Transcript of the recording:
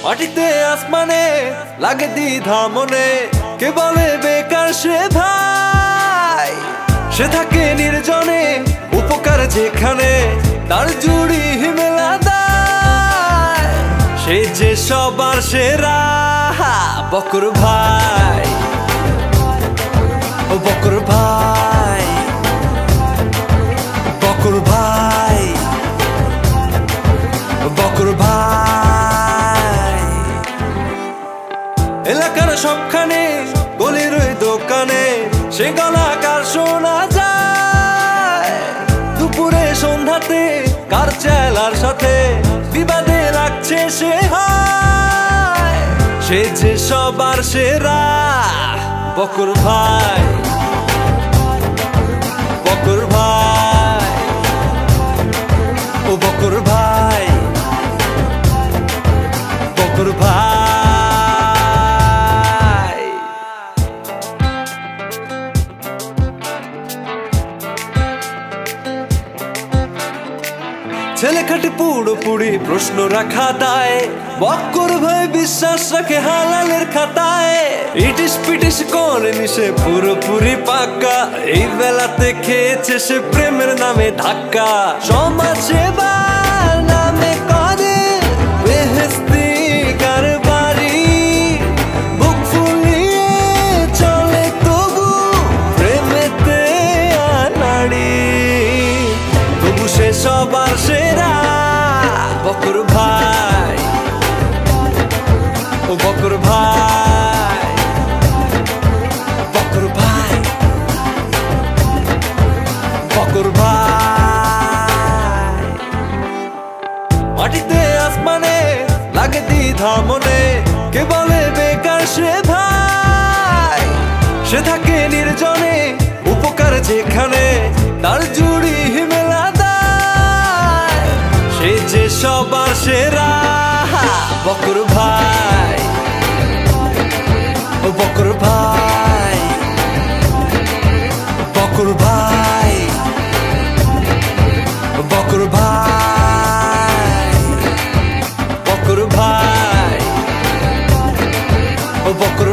মাটিতে আসমানে লাগে দ্বিধা মনে, কে বলে বেকার সে ভাই, সে থাকে নির্জনে উপকার যেখানে তার জুড়ি মেলা দায়, সে যে সবার সেরা বকর ভাই, ও বকর ভাই, বকর ভাই, বকর ভাই। এলাকার সবখানে গলির ওই দোকানে সে গলাকার শোনা যায়, দুপুরে সন্ধ্যাতে কার চেলার সাথে বিবাদে রাখছে সে হায়, সে যে সবার সেরা বকর ভাই, বকর ভাই, ও বকর ভাই, বকর ভাই। ছেলে খাটি পুরোপুরি প্রশ্ন রাখা দায়, বকর ভাই বিশ্বাস রাখে হালালের খাতায়, ইটিস পিটিস করেনি সে পুরোপুরি পাক্কা, এই বেলাতে খেয়েছে সে প্রেমের নামে ধাক্কা, সমাজ সেবার নামে করে বেহেস্তি কারবারি, বুক ফুলিয়ে চলে তবু প্রেমেতে আনাড়ি, তবু সে সবার সেরা বকর ভাই, ও বকর ভাই, বকর ভাই, বকর ভাই। মাটিতে আসমানে লাগে দ্বিধা মনে, কে বলে বেকার সে ভাই, সে থাকে নির্জনে উপকার যেখানে তার জুড়ি মেলা দায়, সে যে সবার সেরা বকর ভাই, ও বকর ভাই, বকর ভাই, বকর ভাই, বকর ভাই, ও বকর